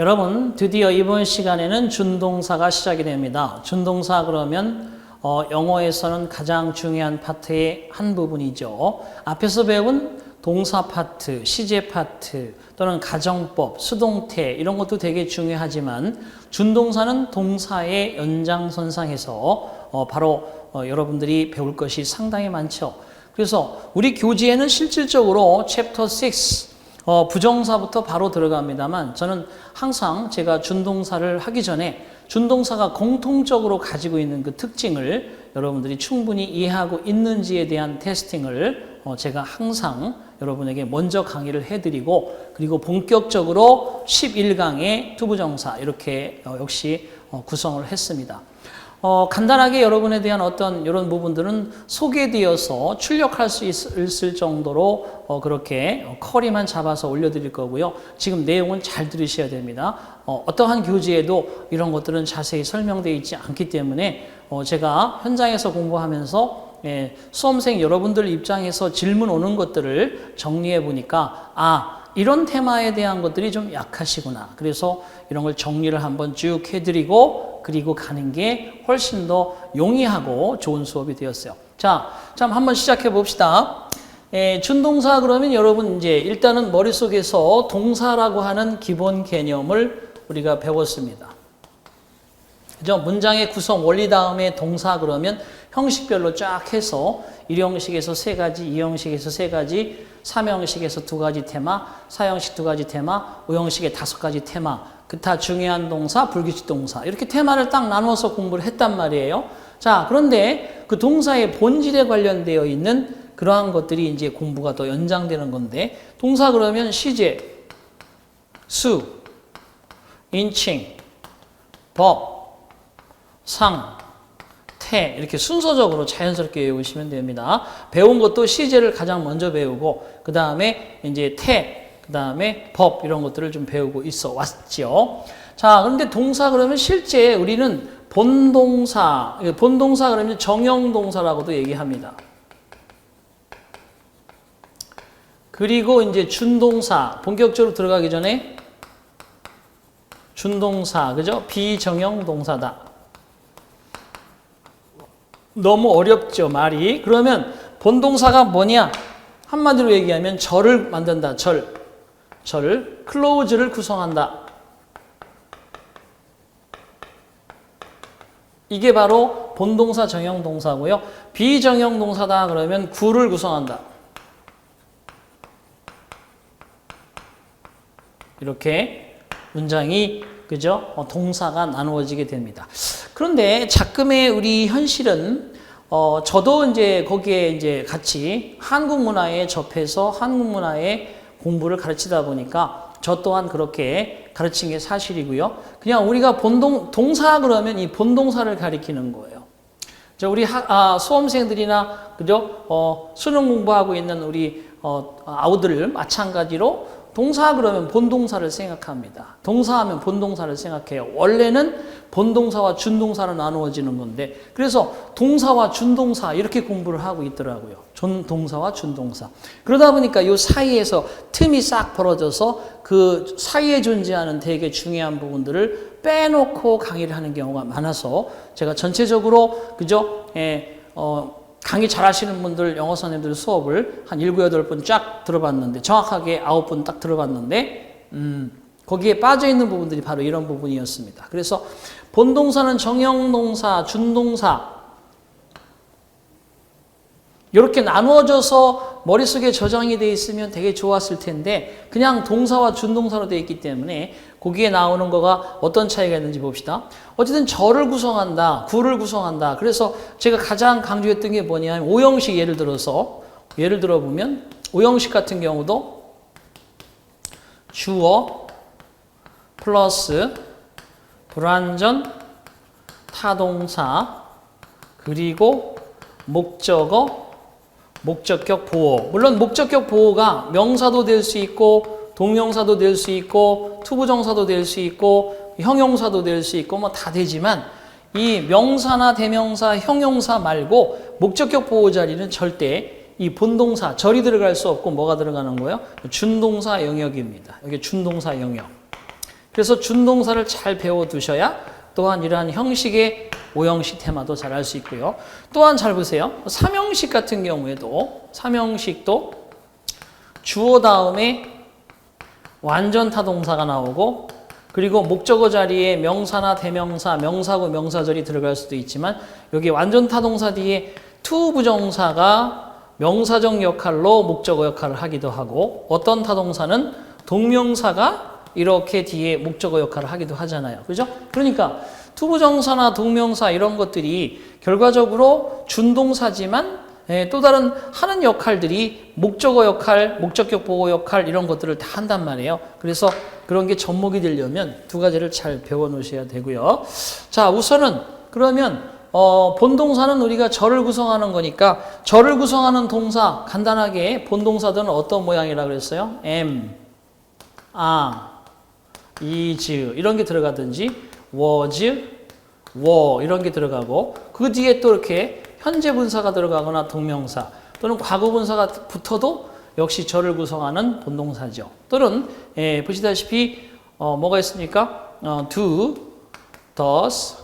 여러분, 드디어 이번 시간에는 준동사가 시작이 됩니다. 준동사 그러면 영어에서는 가장 중요한 파트의 한 부분이죠. 앞에서 배운 동사 파트, 시제 파트 또는 가정법, 수동태 이런 것도 되게 중요하지만 준동사는 동사의 연장선상에서 바로 여러분들이 배울 것이 상당히 많죠. 그래서 우리 교재에는 실질적으로 챕터 6 부정사부터 바로 들어갑니다만 저는 항상 제가 준동사를 하기 전에 준동사가 공통적으로 가지고 있는 그 특징을 여러분들이 충분히 이해하고 있는지에 대한 테스팅을 제가 항상 여러분에게 먼저 강의를 해드리고 그리고 본격적으로 11강의 투부정사 이렇게 역시 구성을 했습니다. 간단하게 여러분에 대한 어떤 이런 부분들은 소개되어서 출력할 수 있을 정도로 그렇게 커리만 잡아서 올려드릴 거고요. 지금 내용은 잘 들으셔야 됩니다. 어떠한 교재에도 이런 것들은 자세히 설명되어 있지 않기 때문에 제가 현장에서 공부하면서 수험생 여러분들 입장에서 질문 오는 것들을 정리해 보니까 이런 테마에 대한 것들이 좀 약하시구나. 그래서 이런 걸 정리를 한번 쭉 해드리고 그리고 가는 게 훨씬 더 용이하고 좋은 수업이 되었어요. 자, 한번 시작해 봅시다. 준동사 그러면 여러분 이제 일단은 머릿속에서 동사라고 하는 기본 개념을 우리가 배웠습니다. 그죠? 문장의 구성 원리 다음에 동사 그러면 형식별로 쫙 해서 1형식에서 3가지, 2형식에서 3가지, 3형식에서 2가지 테마, 4형식 2가지 테마, 5형식에 5가지 테마, 기타 중요한 동사, 불규칙 동사 이렇게 테마를 딱 나눠서 공부를 했단 말이에요. 자, 그런데 그 동사의 본질에 관련되어 있는 그러한 것들이 이제 공부가 더 연장되는 건데 동사 그러면 시제, 수, 인칭, 법, 상, 태 이렇게 순서적으로 자연스럽게 외우시면 됩니다. 배운 것도 시제를 가장 먼저 배우고 그 다음에 이제 태, 그 다음에 법 이런 것들을 좀 배우고 있어 왔죠. 자, 그런데 동사 그러면 실제 우리는 본동사 그러면 정형동사라고도 얘기합니다. 그리고 이제 준동사 본격적으로 들어가기 전에 준동사 그죠? 비정형 동사다. 너무 어렵죠, 말이. 그러면 본동사가 뭐냐? 한마디로 얘기하면 절을 만든다. 절, 클로즈를 구성한다. 이게 바로 본동사 정형 동사고요. 비정형 동사다 그러면 구를 구성한다. 이렇게 문장이 그죠? 동사가 나누어지게 됩니다. 그런데 자금의 우리 현실은 저도 이제 거기에 이제 같이 한국 문화에 접해서 한국 문화의 공부를 가르치다 보니까 저 또한 그렇게 가르친 게 사실이고요. 그냥 우리가 동사 그러면 이 본동사를 가리키는 거예요. 우리 수험생들이나 그죠? 수능 공부하고 있는 우리 아우들 마찬가지로 동사 그러면 본동사를 생각합니다. 동사하면 본동사를 생각해요. 원래는 본동사와 준동사로 나누어지는 건데 그래서 동사와 준동사 이렇게 공부를 하고 있더라고요. 동사와 준동사. 그러다 보니까 이 사이에서 틈이 싹 벌어져서 그 사이에 존재하는 되게 중요한 부분들을 빼놓고 강의를 하는 경우가 많아서 제가 전체적으로 그죠? 강의 잘 하시는 분들, 영어 선생님들 수업을 한 7, 8번 쫙 들어봤는데 정확하게 9번 딱 들어봤는데 거기에 빠져있는 부분들이 바로 이런 부분이었습니다. 그래서 본동사는 정형동사, 준동사 이렇게 나누어져서 머릿속에 저장이 되어 있으면 되게 좋았을 텐데 그냥 동사와 준동사로 되어 있기 때문에 거기에 나오는 거가 어떤 차이가 있는지 봅시다. 어쨌든 절을 구성한다, 구를 구성한다. 그래서 제가 가장 강조했던 게 뭐냐면 5형식 예를 들어보면 5형식 같은 경우도 주어 플러스 불완전 타동사 그리고 목적어 목적격 보호. 물론 목적격 보호가 명사도 될 수 있고 동명사도 될 수 있고 투부정사도 될 수 있고 형용사도 될 수 있고 뭐 다 되지만 이 명사나 대명사, 형용사 말고 목적격 보호 자리는 절대 이 본동사, 절이 들어갈 수 없고 뭐가 들어가는 거예요? 준동사 영역입니다. 여기 준동사 영역. 그래서 준동사를 잘 배워두셔야 또한 이러한 형식의 오형식 테마도 잘 알 수 있고요. 또한 잘 보세요. 삼형식 같은 경우에도 삼형식도 주어 다음에 완전 타동사가 나오고 그리고 목적어 자리에 명사나 대명사, 명사구, 명사절이 들어갈 수도 있지만 여기 완전 타동사 뒤에 to 부정사가 명사적 역할로 목적어 역할을 하기도 하고 어떤 타동사는 동명사가 이렇게 뒤에 목적어 역할을 하기도 하잖아요. 그죠? 그러니까 to 부정사나 동명사 이런 것들이 결과적으로 준동사지만 또 다른 하는 역할들이 목적어 역할, 목적격 보호 역할 이런 것들을 다 한단 말이에요. 그래서 그런 게 접목이 되려면 두 가지를 잘 배워 놓으셔야 되고요. 자, 우선은 그러면 본동사는 우리가 절을 구성하는 거니까 절을 구성하는 동사 간단하게 본동사들은 어떤 모양이라고 그랬어요? am, are, is 이런 게 들어가든지 was, were 이런 게 들어가고 그 뒤에 또 이렇게 현재 분사가 들어가거나 동명사 또는 과거 분사가 붙어도 역시 절을 구성하는 본동사죠. 또는 보시다시피 뭐가 있습니까? do, does,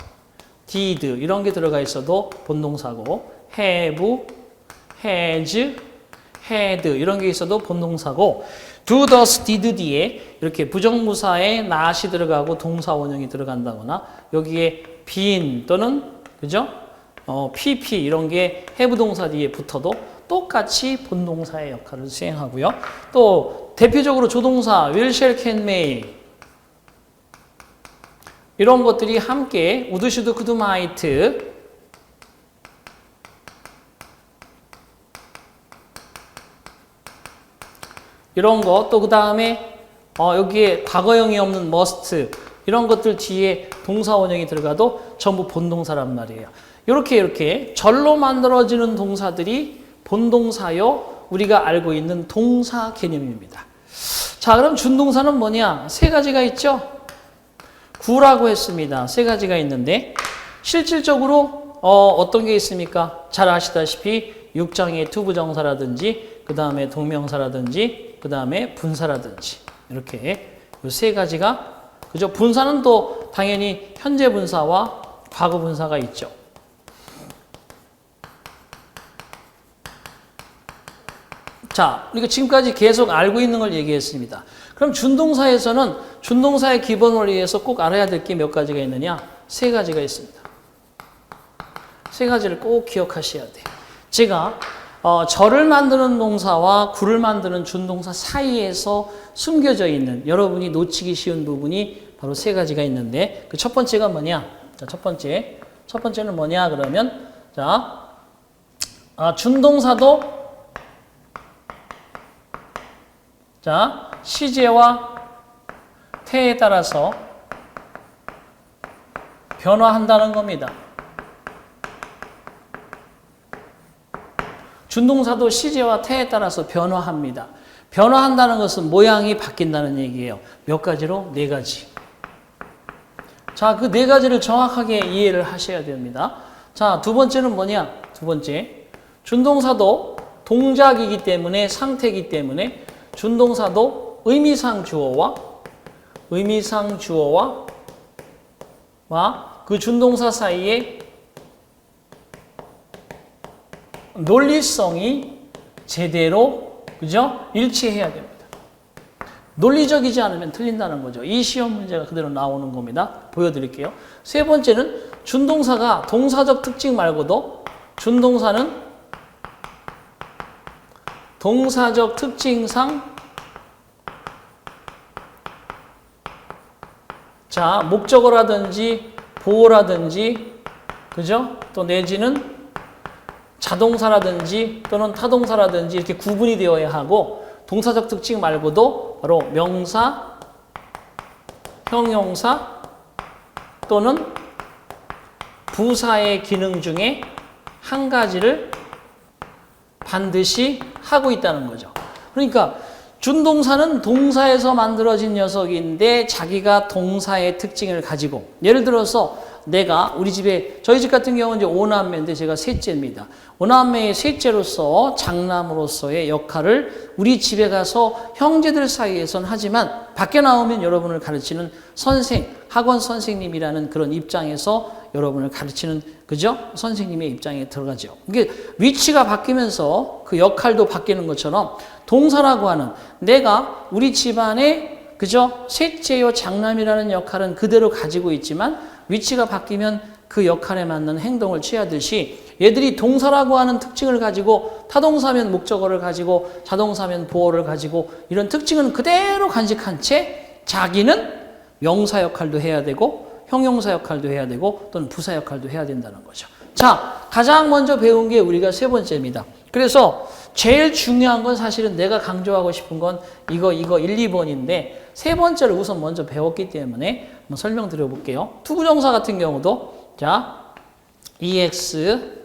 did 이런 게 들어가 있어도 본동사고 have, has, had 이런 게 있어도 본동사고 do, does, did 뒤에 이렇게 부정무사에 not이 들어가고 동사 원형이 들어간다거나 여기에 been 또는 그죠? pp 이런 게 have 동사 뒤에 붙어도 똑같이 본동사의 역할을 수행하고요. 또 대표적으로 조동사 will, shall, can, may 이런 것들이 함께 would, should, could, might 이런 거 또 그 다음에 여기에 과거형이 없는 must 이런 것들 뒤에 동사 원형이 들어가도 전부 본동사란 말이에요. 이렇게 절로 만들어지는 동사들이 본동사요 우리가 알고 있는 동사 개념입니다. 자, 그럼 준동사는 뭐냐? 세 가지가 있죠. 구라고 했습니다. 세 가지가 있는데 실질적으로 어떤 게 있습니까? 잘 아시다시피 6장의 투부정사라든지 그 다음에 동명사라든지 그 다음에 분사라든지 이렇게 이 세 가지가 그죠? 분사는 또 당연히 현재 분사와 과거 분사가 있죠. 자, 우리가 지금까지 계속 알고 있는 걸 얘기했습니다. 그럼 준동사에서는 준동사의 기본 원리에서 꼭 알아야 될 게 몇 가지가 있느냐? 세 가지가 있습니다. 세 가지를 꼭 기억하셔야 돼요. 제가 절을 만드는 동사와 구를 만드는 준동사 사이에서 숨겨져 있는 여러분이 놓치기 쉬운 부분이 바로 세 가지가 있는데 그 첫 번째가 뭐냐? 자, 첫 번째는 뭐냐? 그러면 자, 준동사도 자, 시제와 태에 따라서 변화한다는 겁니다. 준동사도 시제와 태에 따라서 변화합니다. 변화한다는 것은 모양이 바뀐다는 얘기예요. 몇 가지로? 네 가지. 자, 그 네 가지를 정확하게 이해를 하셔야 됩니다. 자, 두 번째는 뭐냐? 두 번째. 준동사도 동작이기 때문에 상태이기 때문에 준동사도 의미상 주어와 그 준동사 사이에 논리성이 제대로 그죠? 일치해야 됩니다. 논리적이지 않으면 틀린다는 거죠. 이 시험 문제가 그대로 나오는 겁니다. 보여드릴게요. 세 번째는 준동사가 동사적 특징 말고도 준동사는 동사적 특징상 자, 목적어라든지 보어라든지 그죠? 또 내지는 자동사라든지 또는 타동사라든지 이렇게 구분이 되어야 하고 동사적 특징 말고도 바로 명사, 형용사 또는 부사의 기능 중에 한 가지를 반드시 하고 있다는 거죠. 그러니까 준동사는 동사에서 만들어진 녀석인데 자기가 동사의 특징을 가지고 예를 들어서 내가 우리 집에 저희 집 같은 경우는 이제 5남매인데 제가 셋째입니다. 5남매의 셋째로서 장남으로서의 역할을 우리 집에 가서 형제들 사이에선 하지만 밖에 나오면 여러분을 가르치는 학원 선생님이라는 그런 입장에서 여러분을 가르치는 그죠? 선생님의 입장에 들어가죠. 이게 위치가 바뀌면서 그 역할도 바뀌는 것처럼 동사라고 하는 내가 우리 집안의 그죠? 셋째요 장남이라는 역할은 그대로 가지고 있지만 위치가 바뀌면 그 역할에 맞는 행동을 취하듯이 얘들이 동사라고 하는 특징을 가지고 타동사면 목적어를 가지고 자동사면 보어를 가지고 이런 특징은 그대로 간직한 채 자기는 명사 역할도 해야 되고 형용사 역할도 해야 되고 또는 부사 역할도 해야 된다는 거죠. 자, 가장 먼저 배운 게 우리가 세 번째입니다. 그래서 제일 중요한 건 사실은 내가 강조하고 싶은 건 이거 1, 2번인데 세 번째를 우선 먼저 배웠기 때문에 한번 설명드려 볼게요. 투부정사 같은 경우도 자, EX,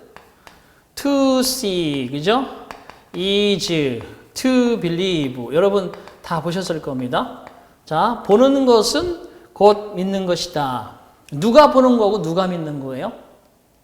to see, 그죠? is, to believe. 여러분 다 보셨을 겁니다. 자, 보는 것은 곧 믿는 것이다. 누가 보는 거고 누가 믿는 거예요?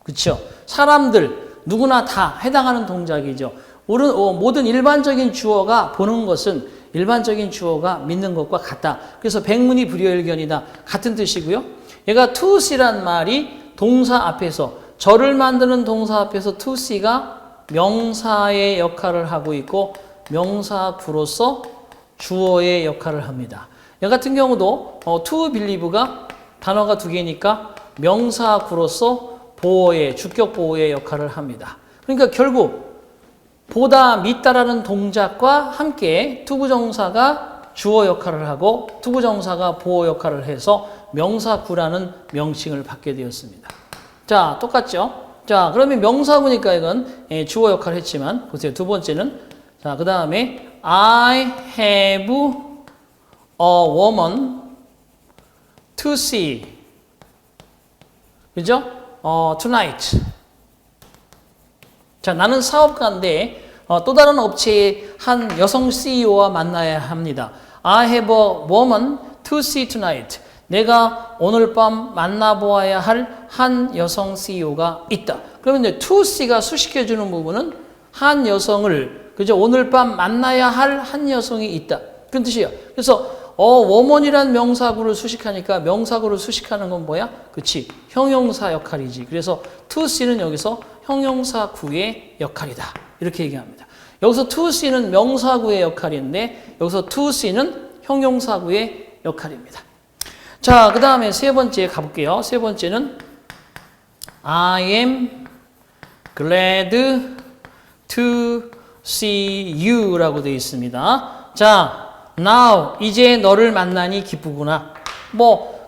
그렇죠? 사람들 누구나 다 해당하는 동작이죠. 모든 일반적인 주어가 보는 것은 일반적인 주어가 믿는 것과 같다. 그래서 백문이 불여일견이다. 같은 뜻이고요. 얘가 to see란 말이 동사 앞에서 절을 만드는 동사 앞에서 to see가 명사의 역할을 하고 있고 명사 구로서 주어의 역할을 합니다. 얘 같은 경우도 to believe가 단어가 두 개니까 명사 구로서 보어의 주격 보어의 역할을 합니다. 그러니까 결국 보다 믿다라는 동작과 함께 투부정사가 주어 역할을 하고 투부정사가 보어 역할을 해서 명사구라는 명칭을 받게 되었습니다. 자, 똑같죠? 자, 그러면 명사구니까 이건 주어 역할을 했지만 보세요. 두 번째는 자, 그 다음에 I have a woman to see. 그죠? tonight. 자, 나는 사업가인데 또 다른 업체의 한 여성 CEO와 만나야 합니다. I have a woman to see tonight. 내가 오늘 밤 만나보아야 할 한 여성 CEO가 있다. 그러면 이제 to see가 수식해주는 부분은 한 여성을 그죠? 오늘 밤 만나야 할 한 여성이 있다. 그런 뜻이에요. 그래서 woman이란 명사구를 수식하니까 명사구를 수식하는 건 뭐야? 그치? 형용사 역할이지. 그래서 to see는 여기서 형용사구의 역할이다. 이렇게 얘기합니다. 여기서 to see는 명사구의 역할인데 여기서 to see는 형용사구의 역할입니다. 자, 그 다음에 세 번째 가볼게요. 세 번째는 I am glad to see you 라고 되어 있습니다. 자, now 이제 너를 만나니 기쁘구나.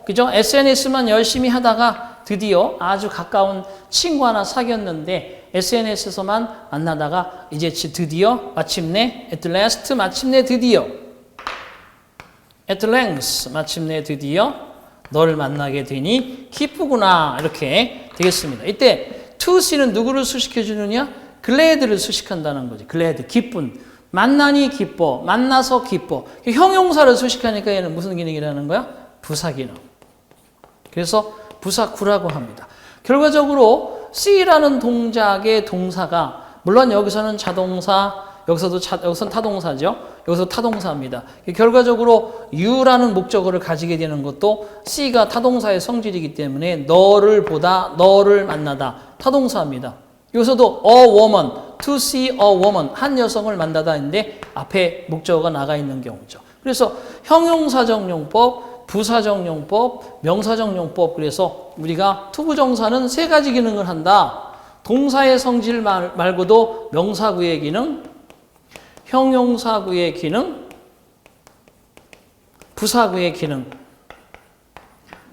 그죠? SNS만 열심히 하다가 드디어 아주 가까운 친구 하나 사귀었는데 SNS에서만 만나다가 이제 드디어 마침내 at last 마침내 드디어 at length 마침내 드디어 너를 만나게 되니 기쁘구나 이렇게 되겠습니다. 이때 to see는 누구를 수식해 주느냐? glad를 수식한다는 거지. glad 기쁜 만나니 기뻐 만나서 기뻐 형용사를 수식하니까 얘는 무슨 기능이라는 거야? 부사 기능. 그래서 부사구라고 합니다. 결과적으로 see라는 동작의 동사가 물론 여기서는 자동사, 여기서는 타동사죠. 여기서 타동사입니다. 결과적으로 you라는 목적어를 가지게 되는 것도 see가 타동사의 성질이기 때문에 너를 보다, 너를 만나다 타동사입니다. 여기서도 a woman, to see a woman 한 여성을 만나다인데 앞에 목적어가 나가 있는 경우죠. 그래서 형용사적 용법 부사적 용법, 명사적 용법. 그래서 우리가 투부정사는 세 가지 기능을 한다. 동사의 성질 말고도 명사구의 기능, 형용사구의 기능, 부사구의 기능.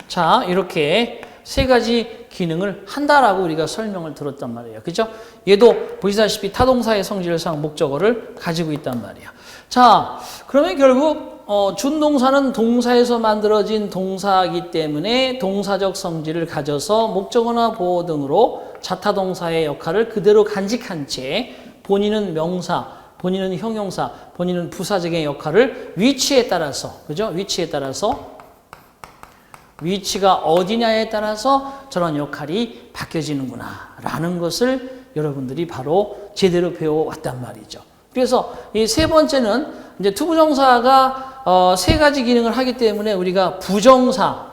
자, 이렇게 세 가지 기능을 한다라고 우리가 설명을 들었단 말이에요. 그죠? 얘도 보시다시피 타동사의 성질상 목적어를 가지고 있단 말이에요. 자, 그러면 결국 준동사는 동사에서 만들어진 동사이기 때문에 동사적 성질을 가져서 목적어나 보어 등으로 자타동사의 역할을 그대로 간직한 채 본인은 명사, 본인은 형용사, 본인은 부사적인 역할을 위치에 따라서, 그죠? 위치에 따라서 위치가 어디냐에 따라서 저런 역할이 바뀌어지는구나 라는 것을 여러분들이 바로 제대로 배워왔단 말이죠. 그래서 이 세 번째는 이제 투부정사가 세 가지 기능을 하기 때문에 우리가 부정사,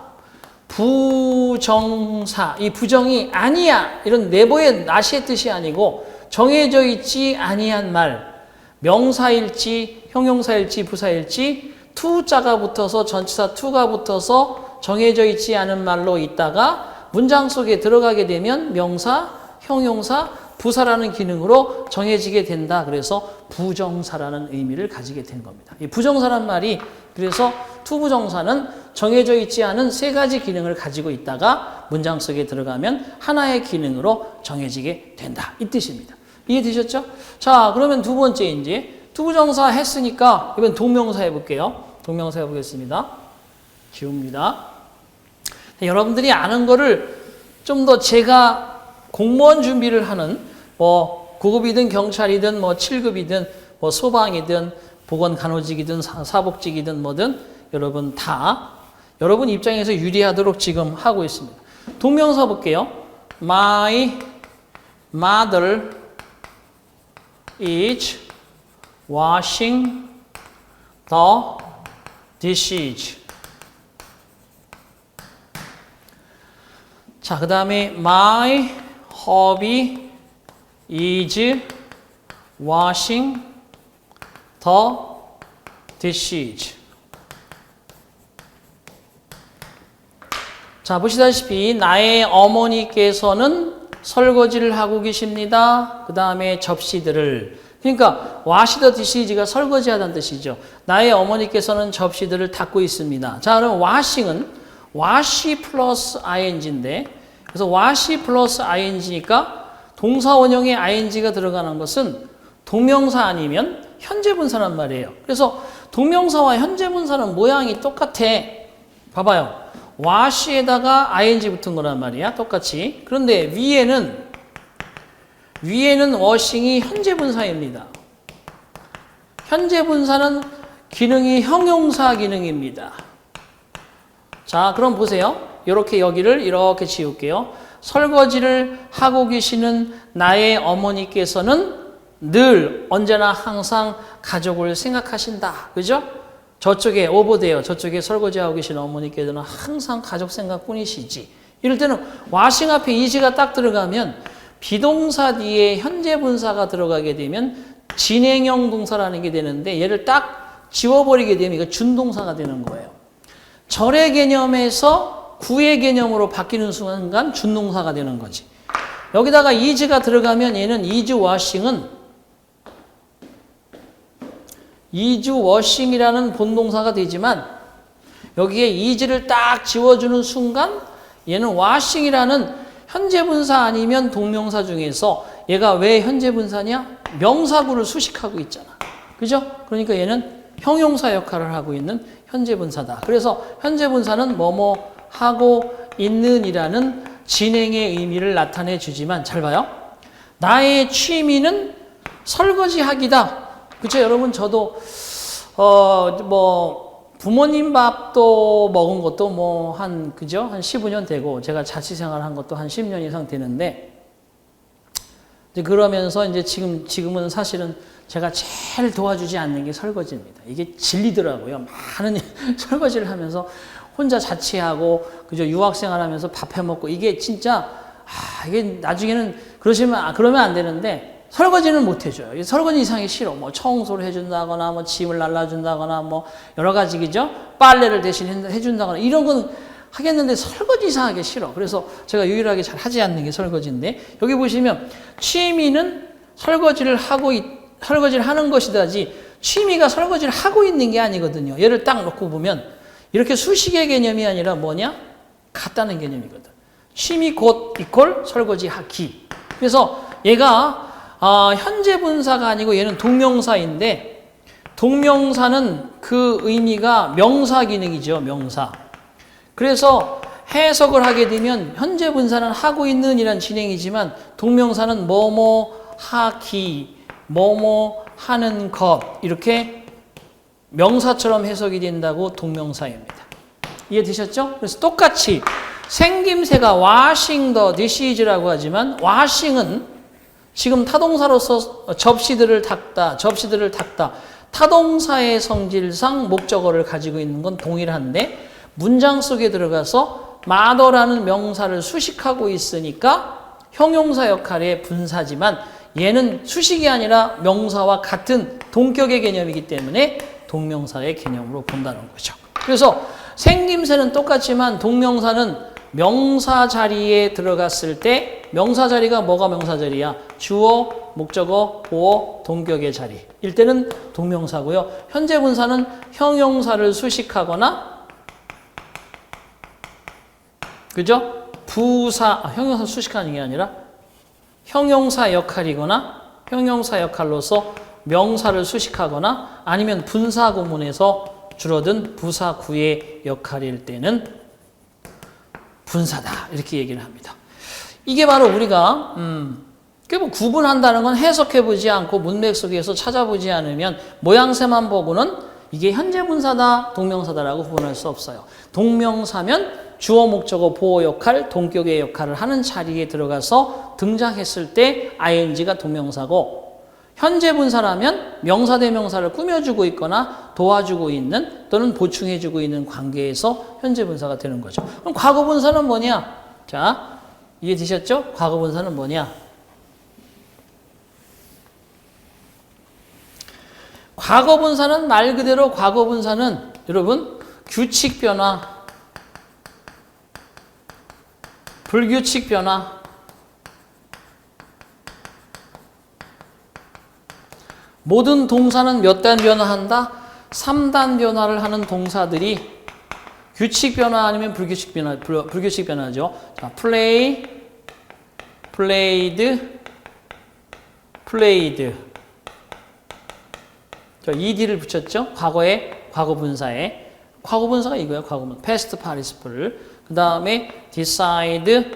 이 부정이 아니야 이런 네버의 not의 뜻이 아니고 정해져 있지 아니한 말, 명사일지 형용사일지 부사일지 to자가 붙어서 전치사 to가 붙어서 정해져 있지 않은 말로 있다가 문장 속에 들어가게 되면 명사, 형용사, 부사라는 기능으로 정해지게 된다. 그래서 부정사라는 의미를 가지게 된 겁니다. 이 부정사란 말이 그래서 투부정사는 정해져 있지 않은 세 가지 기능을 가지고 있다가 문장 속에 들어가면 하나의 기능으로 정해지게 된다. 이 뜻입니다. 이해되셨죠? 자, 그러면 두 번째 이제 투부정사 했으니까 이번 동명사 해볼게요. 동명사 해보겠습니다. 지웁니다. 여러분들이 아는 거를 좀 더 제가 공무원 준비를 하는 뭐 9급이든 경찰이든 뭐 7급이든 뭐 소방이든 보건간호직이든 사복직이든 뭐든 여러분 다 여러분 입장에서 유리하도록 지금 하고 있습니다. 동명사 볼게요. My mother is washing the dishes. 자, 그 다음에 my hubby is washing the dishes. 자, 보시다시피 나의 어머니께서는 설거지를 하고 계십니다. 그 다음에 접시들을 그러니까 wash the dishes가 설거지하다는 뜻이죠. 나의 어머니께서는 접시들을 닦고 있습니다. 자, 그럼 washing은 wash 플러스 ing인데 그래서 wash 플러스 ing니까 동사 원형에 ing가 들어가는 것은 동명사 아니면 현재분사란 말이에요. 그래서 동명사와 현재분사는 모양이 똑같아. 봐봐요. wash에다가 ing 붙은 거란 말이야. 똑같이. 그런데 위에는 washing이 현재분사입니다. 현재분사는 기능이 형용사 기능입니다. 자, 그럼 보세요. 이렇게 여기를 이렇게 지울게요. 설거지를 하고 계시는 나의 어머니께서는 늘 언제나 항상 가족을 생각하신다. 그죠? 저쪽에 오버돼요. 저쪽에 설거지하고 계시는 어머니께서는 항상 가족 생각뿐이시지. 이럴 때는 washing 앞에 is가 딱 들어가면 비동사 뒤에 현재 분사가 들어가게 되면 진행형 동사라는 게 되는데 얘를 딱 지워버리게 되면 이거 준동사가 되는 거예요. 절의 개념에서 구의 개념으로 바뀌는 순간 준동사가 되는 거지. 여기다가 is가 들어가면 얘는 is washing은 is washing이라는 본동사가 되지만 여기에 is를 딱 지워주는 순간 얘는 washing이라는 현재분사 아니면 동명사 중에서 얘가 왜 현재분사냐? 명사구를 수식하고 있잖아. 그죠? 그러니까 얘는 형용사 역할을 하고 있는 현재분사다. 그래서 현재분사는 뭐뭐 하고 있는이라는 진행의 의미를 나타내 주지만 잘 봐요. 나의 취미는 설거지하기다. 그쵸? 여러분 저도 뭐 부모님 밥도 먹은 것도 뭐 한 15년 되고 제가 자취생활 한 것도 한 10년 이상 되는데 이제 그러면서 이제 지금은 사실은 제가 제일 도와주지 않는 게 설거지입니다. 이게 질리더라고요. 많은 설거지를 하면서 혼자 자취하고 그죠? 유학생활 하면서 밥 해 먹고 이게 진짜 이게 나중에는 그러면 안 되는데 설거지는 못 해줘요. 설거지 이상이 싫어. 뭐 청소를 해준다거나, 뭐 짐을 날라준다거나, 뭐 여러 가지 그죠? 빨래를 대신 해준다거나 이런 건 하겠는데 설거지 이상하게 싫어. 그래서 제가 유일하게 잘 하지 않는 게 설거지인데 여기 보시면 취미는 설거지를 하는 것이다지 취미가 설거지를 하고 있는 게 아니거든요. 얘를 딱 놓고 보면 이렇게 수식의 개념이 아니라 뭐냐? 같다는 개념이거든. 취미 곧 이퀄 설거지 하기. 그래서 얘가 현재 분사가 아니고 얘는 동명사인데 동명사는 그 의미가 명사 기능이죠. 명사. 그래서 해석을 하게 되면 현재 분사는 하고 있는 이란 진행이지만 동명사는 뭐뭐 하기, 뭐뭐 하는 것 이렇게 명사처럼 해석이 된다고 동명사입니다. 이해되셨죠? 그래서 똑같이 생김새가 washing the dishes라고 하지만 washing은 지금 타동사로서 접시들을 닦다, 타동사의 성질상 목적어를 가지고 있는 건 동일한데 문장 속에 들어가서 mother라는 명사를 수식하고 있으니까 형용사 역할의 분사지만 얘는 수식이 아니라 명사와 같은 동격의 개념이기 때문에 동명사의 개념으로 본다는 거죠. 그래서 생김새는 똑같지만 동명사는 명사 자리에 들어갔을 때 명사 자리가 뭐가 명사 자리야? 주어, 목적어, 보어, 동격의 자리일 때는 동명사고요. 현재 분사는 형용사를 수식하거나 그죠? 형용사 수식하는 게 아니라 형용사 역할이거나 형용사 역할로서 명사를 수식하거나 아니면 분사 구문에서 줄어든 부사 구의 역할일 때는 분사다 이렇게 얘기를 합니다. 이게 바로 우리가 구분한다는 건 해석해보지 않고 문맥 속에서 찾아보지 않으면 모양새만 보고는 이게 현재 분사다 동명사다라고 구분할 수 없어요. 동명사면 주어 목적어 보어 역할 동격의 역할을 하는 자리에 들어가서 등장했을 때 ing가 동명사고 현재 분사라면 명사 대명사를 꾸며주고 있거나 도와주고 있는 또는 보충해주고 있는 관계에서 현재 분사가 되는 거죠. 그럼 과거 분사는 뭐냐? 자, 이해되셨죠? 과거 분사는 뭐냐? 과거 분사는 말 그대로 과거 분사는 여러분 규칙 변화, 불규칙 변화, 모든 동사는 몇 단 변화한다? 3단 변화를 하는 동사들이 규칙 변화 아니면 불규칙 변화죠. 자, play, played, played. 자, ed를 붙였죠? 과거에, 과거 분사에. 과거 분사가 이거예요. 과거 분사. past participle. 그 다음에 decide,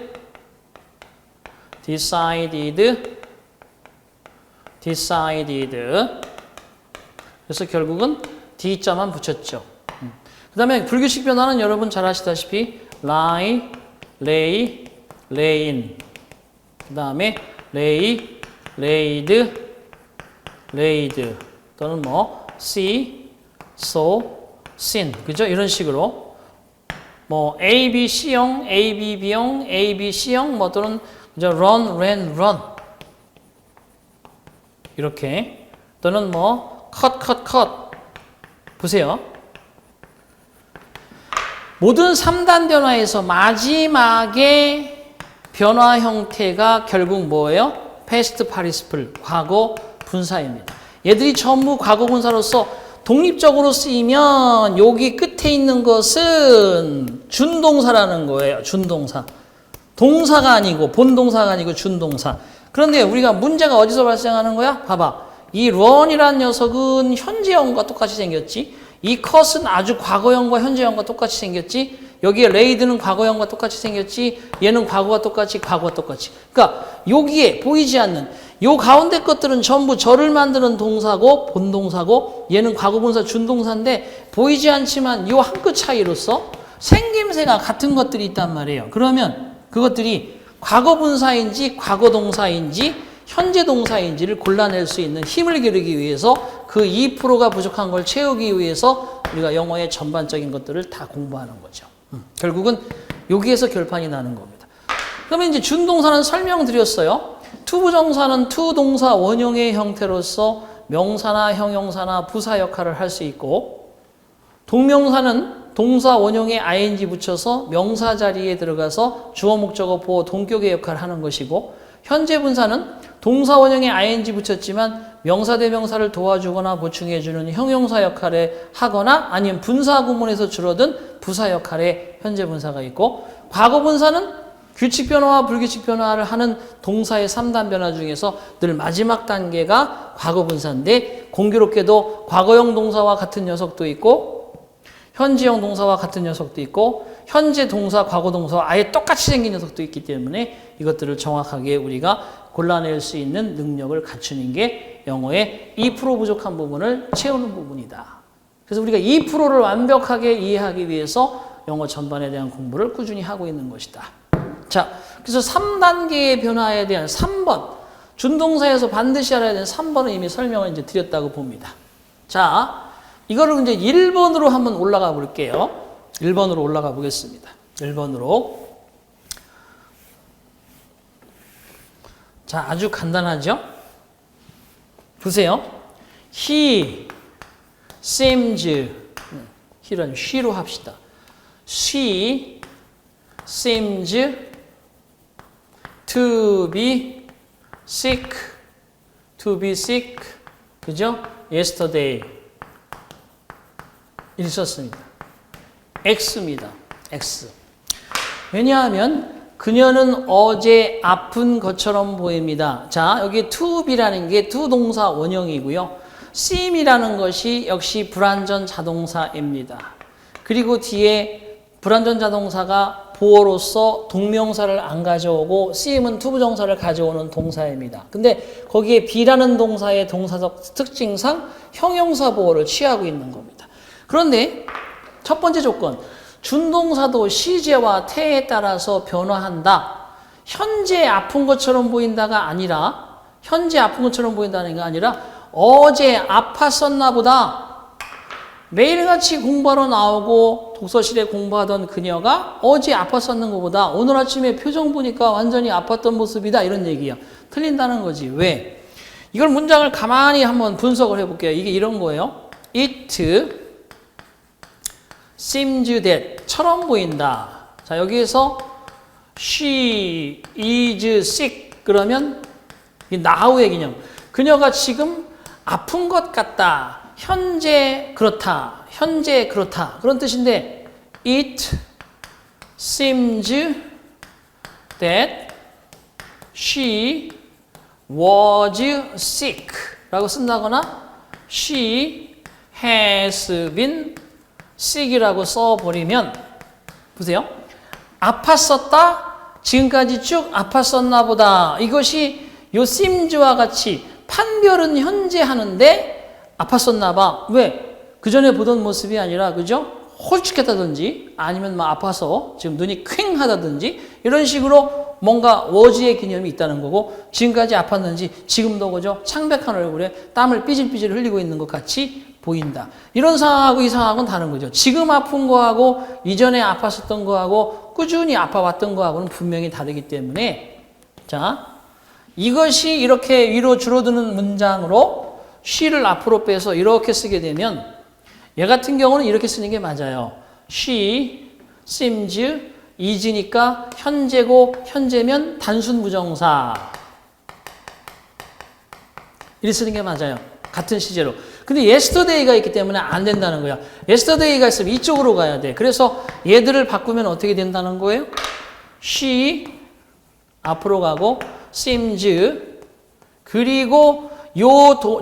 decided. 그래서 결국은 D자만 붙였죠. 그 다음에 불규칙 변화는 여러분 잘 아시다시피 lie, lay, layin. 그 다음에 lay, laid, laid. 또는 뭐 see, saw, seen. 그죠? 이런 식으로 뭐 A, B, C형, A, B, B형, A, B, C형 뭐 또는 run, ran, run. 이렇게 또는 뭐 cut 보세요. 모든 3단 변화에서 마지막에 변화 형태가 결국 뭐예요? past participle, 과거 분사입니다. 얘들이 전부 과거 분사로서 독립적으로 쓰이면 여기 끝에 있는 것은 준동사라는 거예요. 준동사. 동사가 아니고 본동사가 아니고 준동사. 그런데 우리가 문제가 어디서 발생하는 거야? 봐봐. 이 run이라는 녀석은 현재형과 똑같이 생겼지. 이 cut은 아주 과거형과 현재형과 똑같이 생겼지. 여기에 laid는 과거형과 똑같이 생겼지. 얘는 과거가 똑같이. 그러니까 여기에 보이지 않는 요 가운데 것들은 전부 절을 만드는 동사고 본동사고 얘는 과거분사 준동사인데 보이지 않지만 요 한 끗 차이로서 생김새가 같은 것들이 있단 말이에요. 그러면 그것들이 과거분사인지 과거동사인지 현재동사인지를 골라낼 수 있는 힘을 기르기 위해서 그 2%가 부족한 걸 채우기 위해서 우리가 영어의 전반적인 것들을 다 공부하는 거죠. 결국은 여기에서 결판이 나는 겁니다. 그러면 이제 준동사는 설명드렸어요. 투부정사는 투동사 원형의 형태로서 명사나 형용사나 부사 역할을 할 수 있고 동명사는 동사 원형에 ing 붙여서 명사 자리에 들어가서 주어 목적어 보어 동격의 역할을 하는 것이고 현재 분사는 동사 원형에 ing 붙였지만 명사 대명사를 도와주거나 보충해주는 형용사 역할을 하거나 아니면 분사 구문에서 줄어든 부사 역할의 현재 분사가 있고 과거 분사는 규칙 변화와 불규칙 변화를 하는 동사의 3단 변화 중에서 늘 마지막 단계가 과거 분사인데 공교롭게도 과거형 동사와 같은 녀석도 있고 현지형 동사와 같은 녀석도 있고 현재 동사, 과거 동사와 아예 똑같이 생긴 녀석도 있기 때문에 이것들을 정확하게 우리가 골라낼 수 있는 능력을 갖추는 게 영어의 2% 부족한 부분을 채우는 부분이다. 그래서 우리가 2%를 완벽하게 이해하기 위해서 영어 전반에 대한 공부를 꾸준히 하고 있는 것이다. 자, 그래서 3단계의 변화에 대한 3번, 준동사에서 반드시 알아야 되는 3번은 이미 설명을 이제 드렸다고 봅니다. 자, 이거를 이제 1번으로 한번 올라가 볼게요. 1번으로 올라가 보겠습니다. 1번으로. 자, 아주 간단하죠? 보세요. He seems, he는 she로 합시다. She seems to be sick, 그죠? Yesterday. 이렇게 썼습니다. X입니다. X. 왜냐하면 그녀는 어제 아픈 것처럼 보입니다. 자, 여기 to be라는 게 to 동사 원형이고요. seem이라는 것이 역시 불완전 자동사입니다. 그리고 뒤에 불완전 자동사가 보어로서 동명사를 안 가져오고 seem은 투부정사를 가져오는 동사입니다. 근데 거기에 be라는 동사의 동사적 특징상 형용사 보어를 취하고 있는 겁니다. 그런데 첫 번째 조건, 준동사도 시제와 태에 따라서 변화한다. 현재 아픈 것처럼 보인다가 아니라, 현재 아픈 것처럼 보인다는 게 아니라 어제 아팠었나 보다. 매일같이 공부하러 나오고 독서실에 공부하던 그녀가 어제 아팠었는 것보다 오늘 아침에 표정 보니까 완전히 아팠던 모습이다. 이런 얘기야. 틀린다는 거지. 왜? 이걸 문장을 가만히 한번 분석을 해볼게요. 이게 이런 거예요. It seems that 처럼 보인다. 자, 여기에서 she is sick 그러면 now의 개념. 그녀가 지금 아픈 것 같다. 현재 그렇다. 현재 그렇다. 그런 뜻인데 it seems that she was sick 라고 쓴다거나 she has been sick이라고 써버리면 보세요. 아팠었다. 지금까지 쭉 아팠었나 보다. 이것이 요 seems와 같이 판별은 현재 하는데 아팠었나 봐. 왜? 그 전에 보던 모습이 아니라 그죠? 홀쭉했다든지 아니면 막 아파서 지금 눈이 퀭하다든지 이런 식으로 뭔가 워즈의 개념이 있다는 거고 지금까지 아팠는지 지금도 그죠? 창백한 얼굴에 땀을 삐질삐질 흘리고 있는 것 같이 보인다. 이런 상황하고 이 상황은 다른 거죠. 지금 아픈 거하고 이전에 아팠었던 거하고 꾸준히 아파왔던 거하고는 분명히 다르기 때문에 자 이것이 이렇게 위로 줄어드는 문장으로 she를 앞으로 빼서 이렇게 쓰게 되면 얘 같은 경우는 이렇게 쓰는 게 맞아요. she seems is니까 현재고 현재면 단순 부정사 이렇게 쓰는 게 맞아요. 같은 시제로. 근데 yesterday가 있기 때문에 안 된다는 거야. yesterday가 있으면 이쪽으로 가야 돼. 그래서 얘들을 바꾸면 어떻게 된다는 거예요? she 앞으로 가고 seems 그리고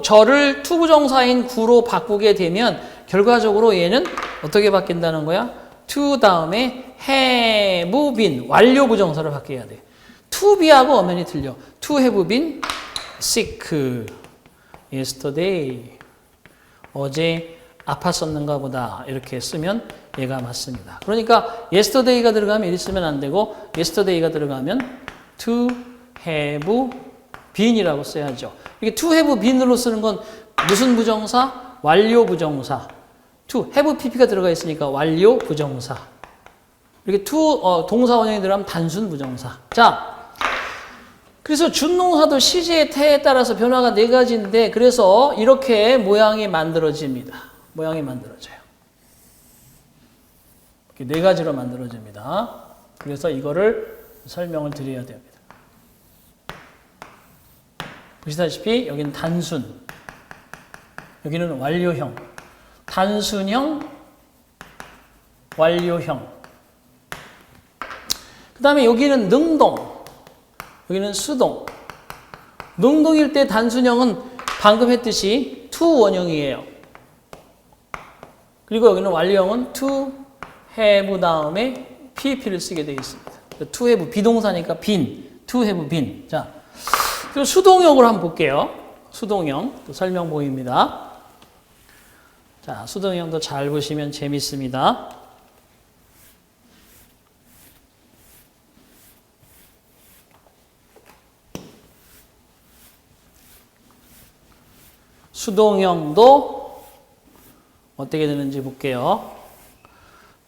저를 투부정사인 구로 바꾸게 되면 결과적으로 얘는 어떻게 바뀐다는 거야? to 다음에 have been 완료 부정사를 바뀌어야 돼. to be하고 엄연히 틀려. to have been sick yesterday 어제 아팠었는가 보다 이렇게 쓰면 얘가 맞습니다. 그러니까 yesterday가 들어가면 이리 쓰면 안 되고 yesterday가 들어가면 to have been이라고 써야죠. 이게 to have been으로 쓰는 건 무슨 부정사? 완료 부정사. to have pp가 들어가 있으니까 완료 부정사. 이렇게 to 동사 원형이 들어가면 단순 부정사. 자, 그래서 준동사도 시제의 태에 따라서 변화가 네 가지인데 그래서 이렇게 모양이 만들어집니다. 모양이 만들어져요. 이렇게 네 가지로 만들어집니다. 그래서 이거를 설명을 드려야 됩니다. 보시다시피 여기는 단순, 여기는 완료형, 단순형, 완료형. 그 다음에 여기는 능동, 여기는 수동. 능동일 때 단순형은 방금 했듯이 to 원형이에요. 그리고 여기는 완료형은 to have 다음에 pp를 쓰게 되어 있습니다. to have 비동사니까 been, to have been. 자, 그리고 수동형으로 한번 볼게요. 수동형 또 설명 보입니다. 자, 수동형도 잘 보시면 재밌습니다. 수동형도 어떻게 되는지 볼게요.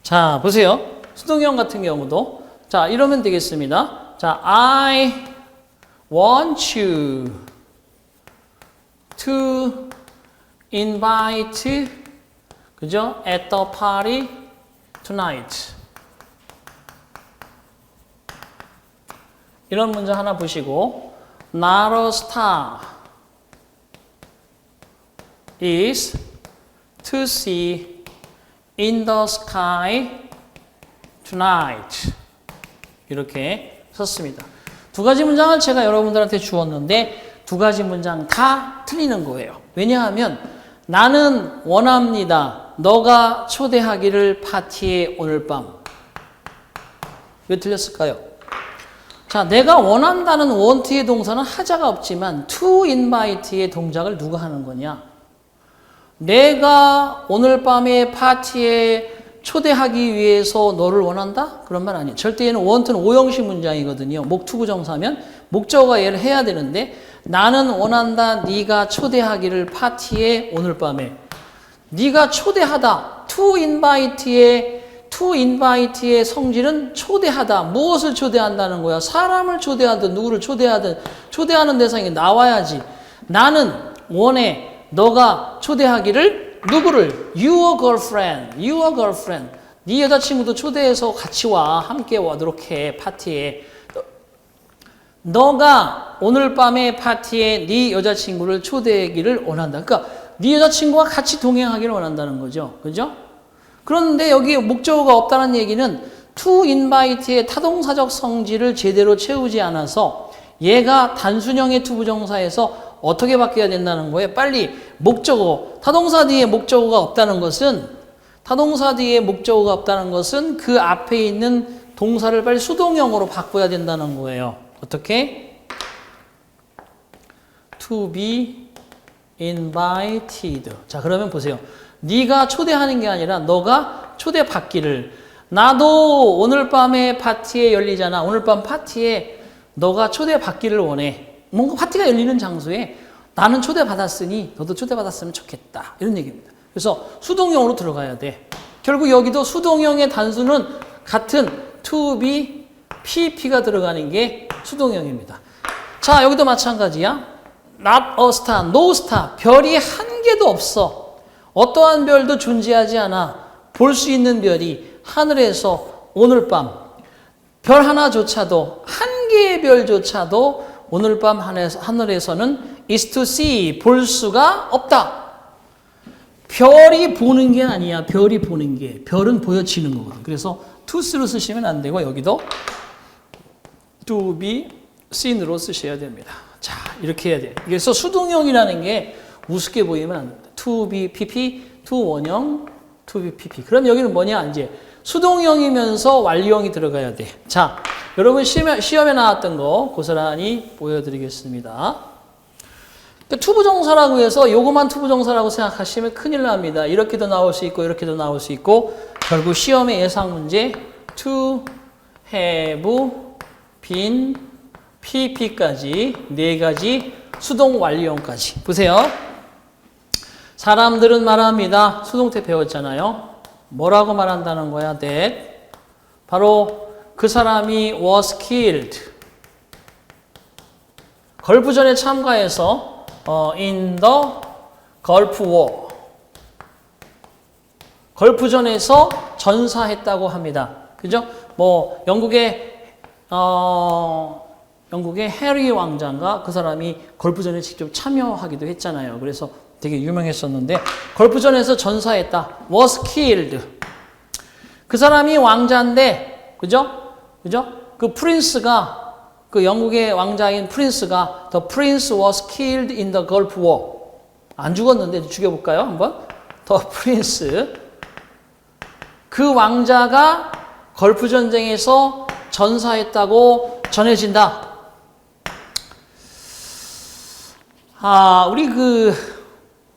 자, 보세요. 수동형 같은 경우도 자, 이러면 되겠습니다. 자, I want you to invite 그죠? at the party tonight. 이런 문장 하나 보시고 Not a star is to see in the sky tonight. 이렇게 썼습니다. 두 가지 문장을 제가 여러분들한테 주었는데 두 가지 문장 다 틀리는 거예요. 왜냐하면 나는 원합니다. 너가 초대하기를 파티에 오늘 밤. 왜 틀렸을까요? 자, 내가 원한다는 want의 동사는 하자가 없지만 to invite의 동작을 누가 하는 거냐? 내가 오늘 밤에 파티에 초대하기 위해서 너를 원한다? 그런 말 아니에요. 절대 얘는 want는 오형식 문장이거든요. 목투부정사면 목적어가 얘를 해야 되는데 나는 원한다. 네가 초대하기를 파티에 오늘 밤에. 네가 초대하다. to invite의 성질은 초대하다. 무엇을 초대한다는 거야? 사람을 초대하든 누구를 초대하든 초대하는 대상이 나와야지. 나는 원해. 너가 초대하기를 누구를? Your girlfriend. 네 여자친구도 초대해서 같이 와. 함께 와도록 해. 파티에. 너가 오늘 밤에 파티에 네 여자친구를 초대하기를 원한다. 그러니까 네 여자친구와 같이 동행하기를 원한다는 거죠. 그죠? 그런데 여기 목적어가 없다는 얘기는 to invite의 타동사적 성질을 제대로 채우지 않아서 얘가 단순형의 투부정사에서 어떻게 바뀌어야 된다는 거예요? 빨리 목적어, 타동사 뒤에 목적어가 없다는 것은 그 앞에 있는 동사를 빨리 수동형으로 바꿔야 된다는 거예요. 어떻게? To be invited. 자, 그러면 보세요. 네가 초대하는 게 아니라 너가 초대받기를. 나도 오늘 밤에 파티에 열리잖아. 오늘 밤 파티에 너가 초대받기를 원해. 뭔가 파티가 열리는 장소에 나는 초대받았으니 너도 초대받았으면 좋겠다. 이런 얘기입니다. 그래서 수동형으로 들어가야 돼. 결국 여기도 수동형의 단수는 같은 to be, pp가 들어가는 게 수동형입니다. 자, 여기도 마찬가지야. Not a star, no star. 별이 한 개도 없어. 어떠한 별도 존재하지 않아. 볼 수 있는 별이 하늘에서 오늘 밤 별 하나조차도 한 개의 별조차도 오늘 밤 하늘에서는 is to see 볼 수가 없다. 별이 보는 게 아니야. 별이 보는 게. 별은 보여지는 거거든. 그래서 to로 쓰시면 안 되고 여기도 to be seen으로 쓰셔야 됩니다. 자, 이렇게 해야 돼. 그래서 수동형이라는 게 우습게 보이면 안 된다. to be pp, to 원형, to be pp. 그럼 여기는 뭐냐? 이제 수동형이면서 완료형이 들어가야 돼. 자, 여러분 시험에 나왔던 거 고스란히 보여드리겠습니다. 투부정사라고 해서 요것만 투부정사라고 생각하시면 큰일 납니다. 이렇게도 나올 수 있고 이렇게도 나올 수 있고 결국 시험의 예상 문제 to, have, been, pp까지 네 가지 수동 완료형까지 보세요. 사람들은 말합니다. 수동태 배웠잖아요. 뭐라고 말한다는 거야? that 바로 그 사람이 was killed 걸프전에 참가해서 in the Gulf War 걸프전에서 전사했다고 합니다. 그죠? 뭐 영국의 해리 왕자가 그 사람이 걸프전에 직접 참여하기도 했잖아요. 그래서 되게 유명했었는데 걸프전에서 전사했다. was killed. 그 사람이 왕자인데 그죠? 그 프린스가 그 영국의 왕자인 프린스가 the prince was killed in the Gulf War. 안 죽었는데 죽여볼까요? 한번. the prince 그 왕자가 걸프 전쟁에서 전사했다고 전해진다.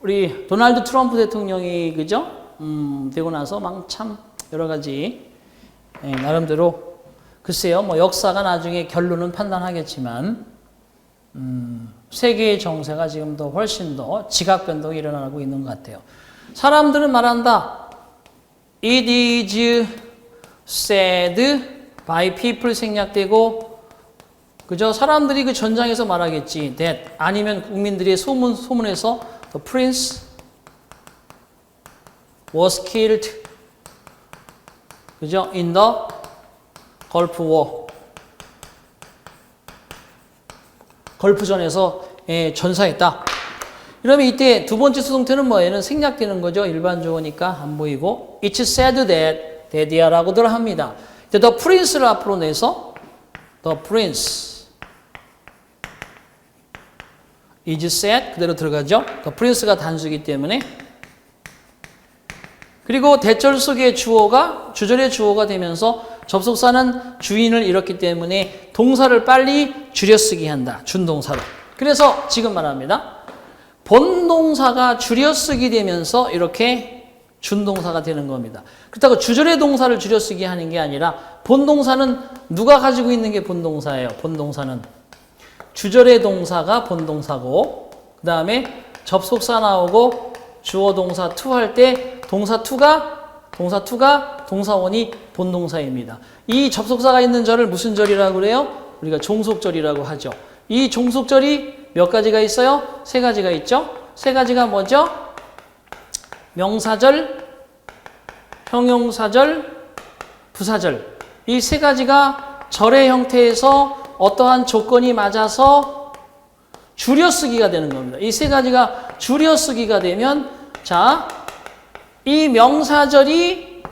우리 도널드 트럼프 대통령이 그죠? 되고 나서 막 참 여러 가지 나름대로 글쎄요, 뭐 역사가 나중에 결론은 판단하겠지만 세계의 정세가 지금 더 훨씬 더 지각 변동이 일어나고 있는 것 같아요. 사람들은 말한다. It is said by people 생략되고, 그죠? 사람들이 그 전장에서 말하겠지. that 아니면 국민들의 소문에서 the prince was killed, 그죠? in the Gulf War. 걸프전에서 전사했다. 그러면 이때 두 번째 수동태는 뭐예요? 생략되는 거죠. 일반적으니까 안 보이고. It's said that daddy야라고들 합니다. the prince를 앞으로 내서 the prince is said 그대로 들어가죠. the prince가 단수이기 때문에. 그리고 대절 속의 주어가 주절의 주어가 되면서 접속사는 주인을 잃었기 때문에 동사를 빨리 줄여쓰기 한다. 준동사로. 그래서 지금 말합니다. 본동사가 줄여쓰기 되면서 이렇게 준동사가 되는 겁니다. 그렇다고 주절의 동사를 줄여쓰기 하는 게 아니라 본동사는 누가 가지고 있는 게 본동사예요. 본동사는 주절의 동사가 본동사고, 그 다음에 접속사 나오고 주어 동사 to 할 때 동사 to가 동사원이 본동사입니다. 이 접속사가 있는 절을 무슨 절이라고 그래요? 우리가 종속절이라고 하죠. 이 종속절이 몇 가지가 있어요? 세 가지가 있죠. 세 가지가 뭐죠? 명사절, 형용사절, 부사절. 이 세 가지가 절의 형태에서 어떠한 조건이 맞아서 줄여쓰기가 되는 겁니다. 이 세 가지가 줄여쓰기가 되면, 자, 이 명사절이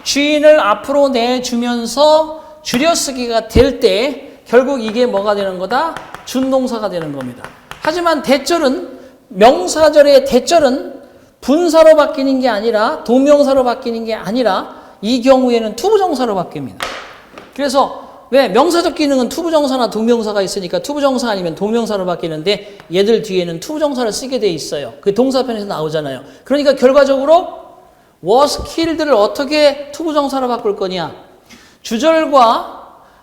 주인을 앞으로 내주면서 줄여쓰기가 될 때 결국 이게 뭐가 되는 거다? 준동사가 되는 겁니다. 하지만 대절은, 명사절의 대절은 분사로 바뀌는 게 아니라, 동명사로 바뀌는 게 아니라 이 경우에는 투부정사로 바뀝니다. 그래서 왜? 명사적 기능은 투부정사나 동명사가 있으니까 투부정사 아니면 동명사로 바뀌는데 얘들 뒤에는 투부정사를 쓰게 돼 있어요. 그 동사편에서 나오잖아요. 그러니까 결과적으로 was killed를 어떻게 투부정사로 바꿀 거냐? 주절과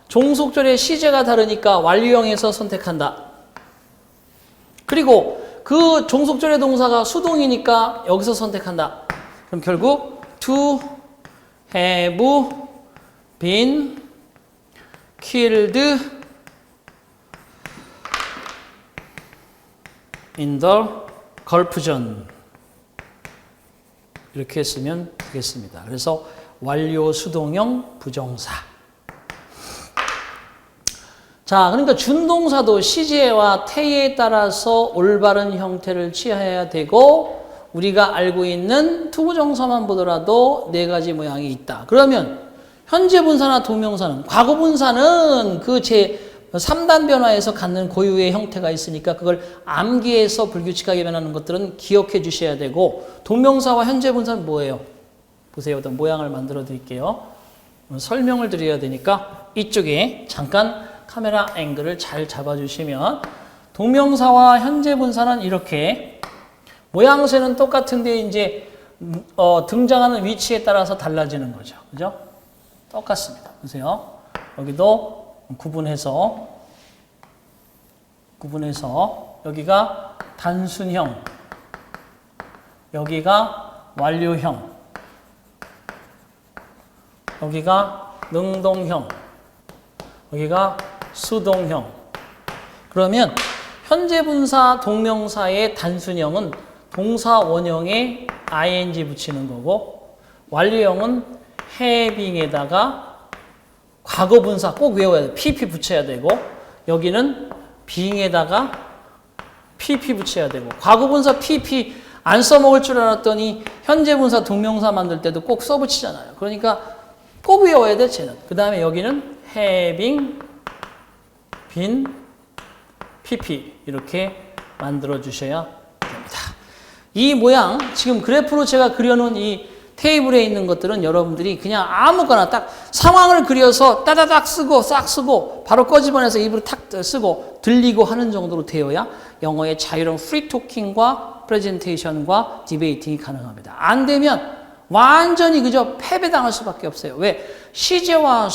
종속절의 시제가 다르니까 완료형에서 선택한다. 그리고 그 종속절의 동사가 수동이니까 여기서 선택한다. 그럼 결국 to have been killed in the Gulf전 이렇게 쓰면 되겠습니다. 그래서 완료 수동형 부정사. 자, 그러니까 준동사도 시제와 태에 따라서 올바른 형태를 취해야 되고, 우리가 알고 있는 투부정사만 보더라도 네 가지 모양이 있다. 그러면 현재 분사나 동명사는, 과거 분사는 그 제 3단 변화에서 갖는 고유의 형태가 있으니까 그걸 암기해서 불규칙하게 변하는 것들은 기억해 주셔야 되고, 동명사와 현재 분사는 뭐예요? 보세요. 어떤 모양을 만들어 드릴게요. 설명을 드려야 되니까 이쪽에 잠깐 카메라 앵글을 잘 잡아주시면, 동명사와 현재 분사는 이렇게 모양새는 똑같은데 이제 등장하는 위치에 따라서 달라지는 거죠. 그죠? 똑같습니다. 보세요. 여기도 구분해서 여기가 단순형, 여기가 완료형, 여기가 능동형, 여기가 수동형. 그러면 현재 분사 동명사의 단순형은 동사 원형에 ing 붙이는 거고, 완료형은 having에다가 과거 분사 꼭 외워야 돼. pp 붙여야 되고, 여기는 being에다가 pp 붙여야 되고, 과거 분사 pp 안 써먹을 줄 알았더니 현재 분사 동명사 만들 때도 꼭 써붙이잖아요. 그러니까 꼭 외워야 돼, 쟤는. 그 다음에 여기는 having been pp 이렇게 만들어 주셔야 됩니다. 이 모양, 지금 그래프로 제가 그려놓은 이 테이블에 있는 것들은 여러분들이 그냥 아무거나 딱 상황을 그려서 따다닥 쓰고 싹 쓰고 바로 꺼집어내서 입으로 탁 쓰고 들리고 하는 정도로 되어야 영어의 자유로운 프리 토킹과 프레젠테이션과 디베이팅이 가능합니다. 안 되면 완전히 그저 패배당할 수밖에 없어요. 왜? 시제와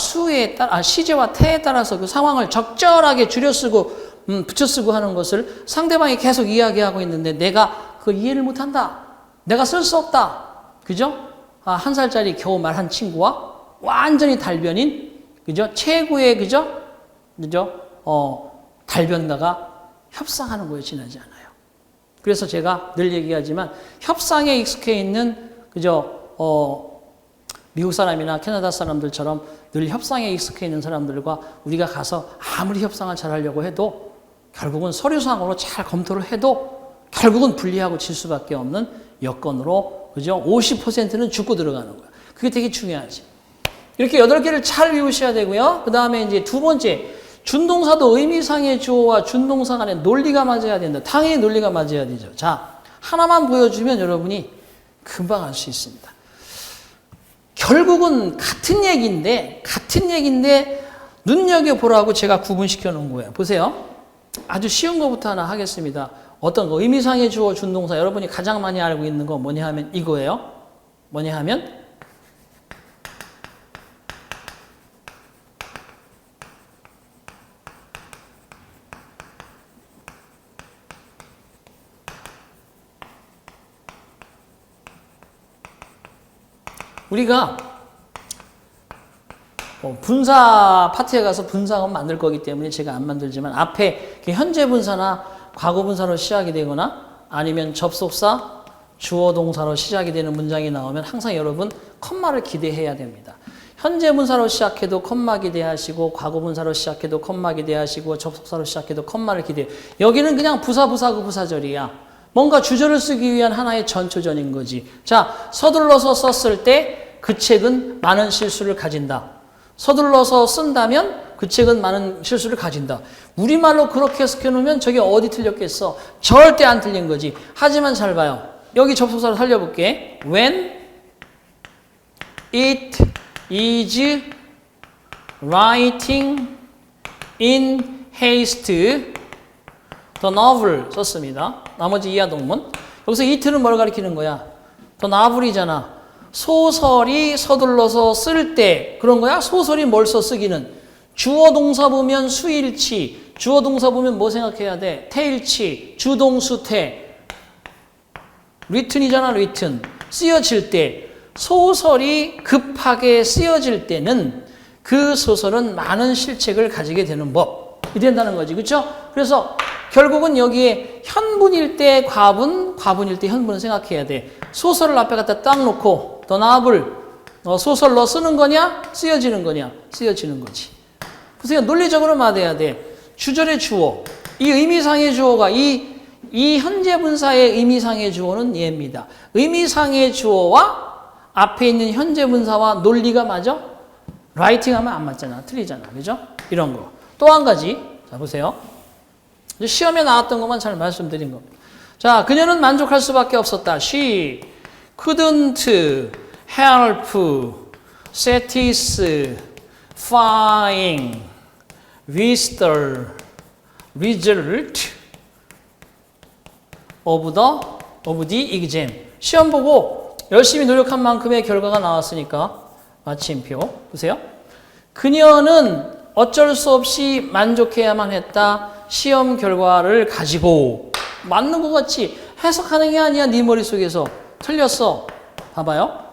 태에 따라서 그 상황을 적절하게 줄여쓰고 붙여 쓰고 하는 것을 상대방이 계속 이야기하고 있는데 내가 그걸 이해를 못한다. 내가 쓸 수 없다. 그죠? 한 살짜리 겨우 말한 친구와 완전히 달변인, 그죠? 최고의, 그죠? 달변가가 협상하는 거에 지나지 않아요. 그래서 제가 늘 얘기하지만 협상에 익숙해 있는, 그죠? 미국 사람이나 캐나다 사람들처럼 늘 협상에 익숙해 있는 사람들과 우리가 가서 아무리 협상을 잘 하려고 해도 결국은 서류상으로 잘 검토를 해도 결국은 불리하고 질 수밖에 없는 여건으로, 그죠? 50%는 죽고 들어가는 거야. 그게 되게 중요하지. 이렇게 8개를 잘 외우셔야 되고요. 그 다음에 이제 두 번째, 준동사도 의미상의 주어와 준동사 간의 논리가 맞아야 된다. 당연히 논리가 맞아야 되죠. 자, 하나만 보여주면 여러분이 금방 알 수 있습니다. 결국은 같은 얘기인데 눈여겨보라고 제가 구분시켜 놓은 거예요. 보세요. 아주 쉬운 것부터 하나 하겠습니다. 어떤 거, 의미상의 주어, 준동사, 여러분이 가장 많이 알고 있는 거 뭐냐 하면 이거예요. 뭐냐 하면 우리가 분사 파트에 가서 분사문 만들 거기 때문에 제가 안 만들지만 앞에 현재 분사나 과거 분사로 시작이 되거나 아니면 접속사, 주어 동사로 시작이 되는 문장이 나오면 항상 여러분 컴마를 기대해야 됩니다. 현재 분사로 시작해도 컴마 기대하시고 과거 분사로 시작해도 컴마 기대하시고 접속사로 시작해도 컴마를 기대해요. 여기는 그냥 부사구 부사절이야. 뭔가 주절을 쓰기 위한 하나의 전초전인 거지. 자, 서둘러서 썼을 때 그 책은 많은 실수를 가진다. 서둘러서 쓴다면 그 책은 많은 실수를 가진다. 우리말로 그렇게 해석해놓으면 저게 어디 틀렸겠어? 절대 안 틀린 거지. 하지만 잘 봐요. 여기 접속사를 살려볼게. When it is writing in haste the novel 썼습니다. 나머지 이하 동문. 여기서 it는 뭘 가리키는 거야? the novel이잖아. 소설이 서둘러서 쓸 때 그런 거야? 소설이 뭘 써 쓰기는? 주어 동사 보면 수일치. 주어 동사 보면 뭐 생각해야 돼? 태일치. 주동수태. written이잖아, written. 쓰여질 때. 소설이 급하게 쓰여질 때는 그 소설은 많은 실책을 가지게 되는 법이 된다는 거지. 그렇죠? 그래서 결국은 여기에 현분일 때 과분, 과분일 때 현분을 생각해야 돼. 소설을 앞에 갖다 딱 놓고 더 나블 소설로 쓰는 거냐? 쓰여지는 거냐? 쓰여지는 거지. 그래서 논리적으로 맞아야 돼. 주절의 주어. 이 의미상의 주어가 이 현재 분사의 의미상의 주어는 얘입니다. 의미상의 주어와 앞에 있는 현재 분사와 논리가 맞아? 라이팅 하면 안 맞잖아. 틀리잖아. 그죠? 이런 거. 또 한 가지. 자, 보세요. 시험에 나왔던 것만 잘 말씀드린 겁니다. 자, 그녀는 만족할 수밖에 없었다. She couldn't help satisfying with the result of the exam. 시험 보고 열심히 노력한 만큼의 결과가 나왔으니까 마침표. 보세요. 그녀는 어쩔 수 없이 만족해야만 했다. 시험 결과를 가지고. 맞는 것 같이 해석하는 게 아니야. 네 머릿속에서. 틀렸어. 봐봐요.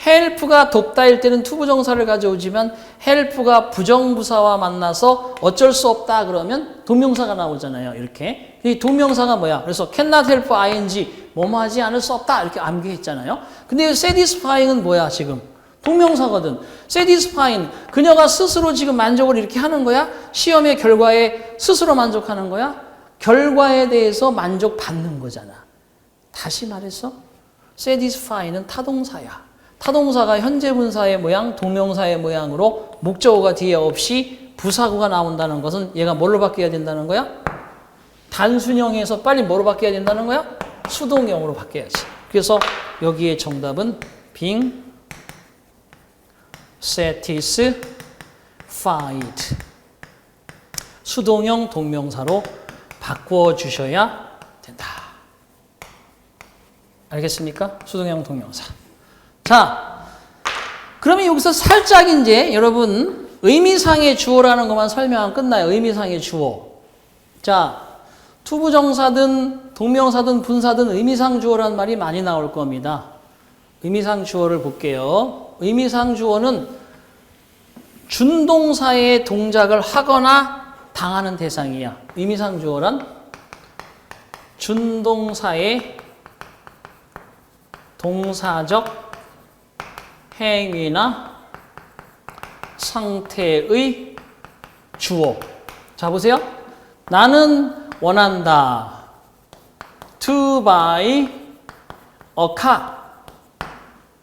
help가 돕다일 때는 투부정사를 가져오지만 help가 부정부사와 만나서 어쩔 수 없다 그러면 동명사가 나오잖아요. 이렇게. 이 동명사가 뭐야? 그래서 cannot help ing 뭐뭐 하지 않을 수 없다 이렇게 암기했잖아요. 근데 satisfying은 뭐야 지금? 동명사거든. satisfying 그녀가 스스로 지금 만족을 이렇게 하는 거야? 시험의 결과에 스스로 만족하는 거야? 결과에 대해서 만족받는 거잖아. 다시 말해서 satisfy는 타동사야. 타동사가 현재 분사의 모양, 동명사의 모양으로 목적어가 뒤에 없이 부사구가 나온다는 것은 얘가 뭘로 바뀌어야 된다는 거야? 단순형에서 빨리 뭐로 바뀌어야 된다는 거야? 수동형으로 바뀌어야지. 그래서 여기에 정답은 being satisfied. 수동형 동명사로 바꾸어 주셔야 된다. 알겠습니까? 수동형 동명사. 자, 그러면 여기서 살짝 이제 여러분 의미상의 주어라는 것만 설명하면 끝나요. 의미상의 주어. 자, 투부정사든 동명사든 분사든 의미상 주어란 말이 많이 나올 겁니다. 의미상 주어를 볼게요. 의미상 주어는 준동사의 동작을 하거나 당하는 대상이야. 의미상 주어란 준동사의 동사적 행위나 상태의 주어. 자, 보세요. 나는 원한다. To buy a car.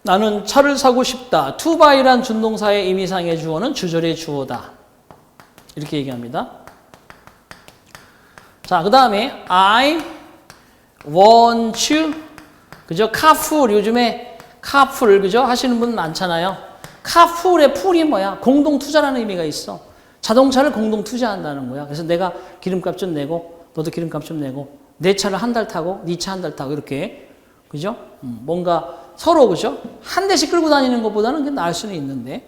나는 차를 사고 싶다. To buy란 준동사의 의미상의 주어는 주절의 주어다. 이렇게 얘기합니다. 자, 그 다음에 I want you. 그죠? carpool. 요즘에 carpool, 그죠? 하시는 분 많잖아요. carpool의 pool이 뭐야? 공동 투자라는 의미가 있어. 자동차를 공동 투자한다는 거야. 그래서 내가 기름값 좀 내고, 너도 기름값 좀 내고, 내 차를 한 달 타고, 네 차 한 달 타고, 이렇게. 그죠? 뭔가 서로, 그죠? 한 대씩 끌고 다니는 것보다는 그게 나을 수는 있는데.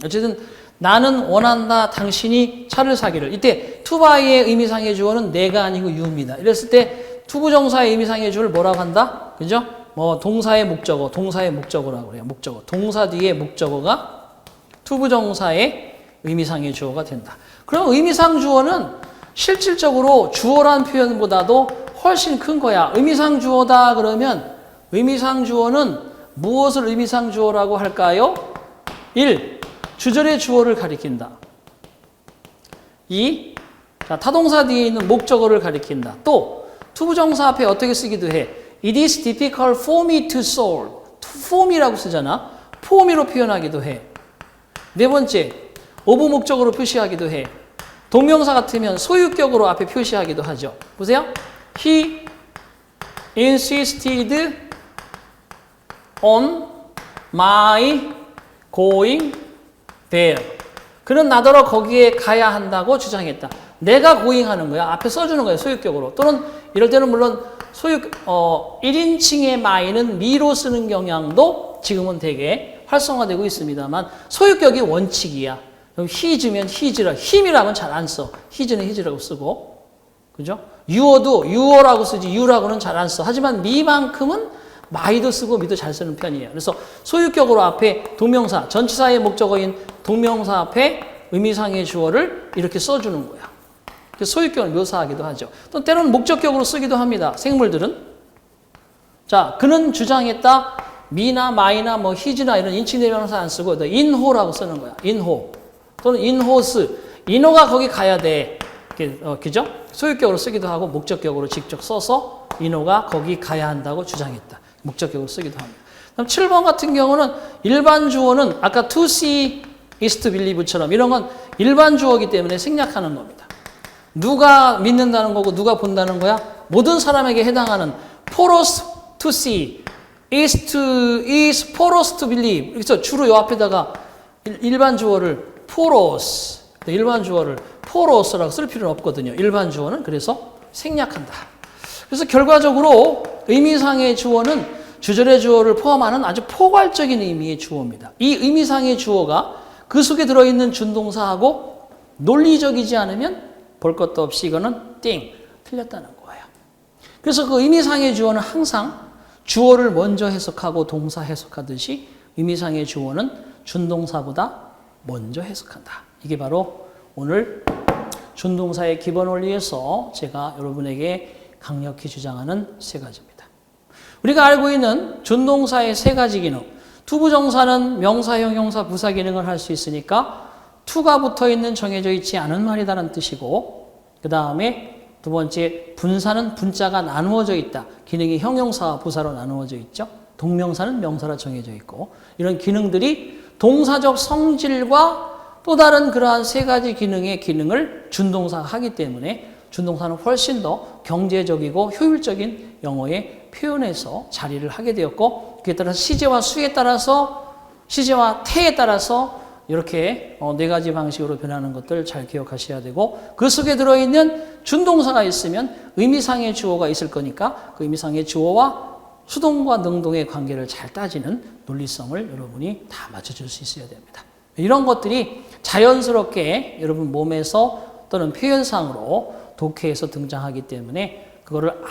어쨌든, 나는 원한다, 당신이 차를 사기를. 이때, to buy의 의미상의 주어는 내가 아니고 you입니다. 이랬을 때, 투부정사의 의미상의 주어를 뭐라고 한다? 그죠? 뭐, 동사의 목적어, 동사의 목적어라고 그래요. 목적어. 동사 뒤에 목적어가 투부정사의 의미상의 주어가 된다. 그럼 의미상 주어는 실질적으로 주어란 표현보다도 훨씬 큰 거야. 의미상 주어다 그러면 의미상 주어는 무엇을 의미상 주어라고 할까요? 1. 주절의 주어를 가리킨다. 2. 자, 타동사 뒤에 있는 목적어를 가리킨다. 또 투부정사 앞에 어떻게 쓰기도 해. It is difficult for me to solve. for me라고 쓰잖아. for me로 표현하기도 해. 네 번째, of 목적으로 표시하기도 해. 동명사 같으면 소유격으로 앞에 표시하기도 하죠. 보세요. He insisted on my going there. 그는 나더러 거기에 가야 한다고 주장했다. 내가 고잉하는 거야. 앞에 써주는 거야. 소유격으로. 또는 이럴 때는 물론 1인칭의 my는 me로 쓰는 경향도 지금은 되게 활성화되고 있습니다만 소유격이 원칙이야. 그럼 his면 his라, him이라고는 잘 안 써. his는 his라고 쓰고. 그죠? you어도 you라고 쓰지 you라고는 잘 안 써. 하지만 me만큼은 my도 쓰고 me도 잘 쓰는 편이에요. 그래서 소유격으로 앞에 동명사, 전치사의 목적어인 동명사 앞에 의미상의 주어를 이렇게 써주는 거야. 소유격을 묘사하기도 하죠. 또 때로는 목적격으로 쓰기도 합니다. 생물들은. 자, 그는 주장했다. me나 my나 뭐 his나 이런 인칭 대명사 안 쓰고 in호라고 쓰는 거야. in호. 또는 in호스. 인호가 거기 가야 돼. 그죠? 소유격으로 쓰기도 하고 목적격으로 직접 써서 인호가 거기 가야 한다고 주장했다. 목적격으로 쓰기도 합니다. 그럼 7번 같은 경우는 일반 주어는 아까 to see is to believe처럼 이런 건 일반 주어이기 때문에 생략하는 겁니다. 누가 믿는다는 거고 누가 본다는 거야? 모든 사람에게 해당하는 for us to see is for us to believe. 그래서 주로 요 앞에다가 일반 주어를 for us, 일반 주어를 for us라고 쓸 필요는 없거든요. 일반 주어는 그래서 생략한다. 그래서 결과적으로 의미상의 주어는 주절의 주어를 포함하는 아주 포괄적인 의미의 주어입니다. 이 의미상의 주어가 그 속에 들어있는 준동사하고 논리적이지 않으면 볼 것도 없이 이거는 띵 틀렸다는 거예요. 그래서 그 의미상의 주어는 항상 주어를 먼저 해석하고 동사 해석하듯이 의미상의 주어는 준동사보다 먼저 해석한다. 이게 바로 오늘 준동사의 기본 원리에서 제가 여러분에게 강력히 주장하는 세 가지입니다. 우리가 알고 있는 준동사의 세 가지 기능. 투부정사는 명사형, 형사, 부사 기능을 할 수 있으니까 to가 붙어있는 정해져 있지 않은 말이다라는 뜻이고 그 다음에 두 번째 분사는 분자가 나누어져 있다. 기능이 형용사와 부사로 나누어져 있죠. 동명사는 명사로 정해져 있고 이런 기능들이 동사적 성질과 또 다른 그러한 세 가지 기능의 기능을 준동사가 하기 때문에 준동사는 훨씬 더 경제적이고 효율적인 영어의 표현에서 자리를 하게 되었고 그에 따라서 시제와 수에 따라서 시제와 태에 따라서 이렇게 네 가지 방식으로 변하는 것들 잘 기억하셔야 되고 그 속에 들어있는 준동사가 있으면 의미상의 주어가 있을 거니까 그 의미상의 주어와 수동과 능동의 관계를 잘 따지는 논리성을 여러분이 다 맞춰줄 수 있어야 됩니다. 이런 것들이 자연스럽게 여러분 몸에서 또는 표현상으로 독해에서 등장하기 때문에 그거를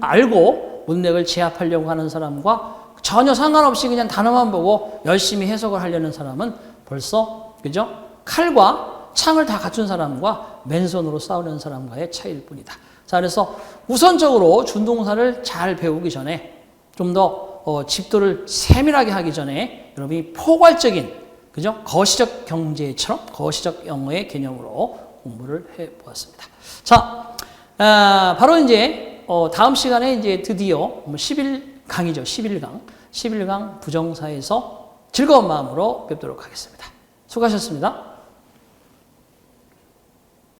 알고 문맥을 제압하려고 하는 사람과 전혀 상관없이 그냥 단어만 보고 열심히 해석을 하려는 사람은 벌써 그죠? 칼과 창을 다 갖춘 사람과 맨손으로 싸우는 사람과의 차이일 뿐이다. 자, 그래서 우선적으로 준동사를 잘 배우기 전에 좀 더 집도를 세밀하게 하기 전에 여러분이 포괄적인 그죠? 거시적 경제처럼 거시적 영어의 개념으로 공부를 해 보았습니다. 자, 바로 이제 다음 시간에 이제 드디어 11강이죠. 11강 부정사에서 즐거운 마음으로 뵙도록 하겠습니다. 수고하셨습니다.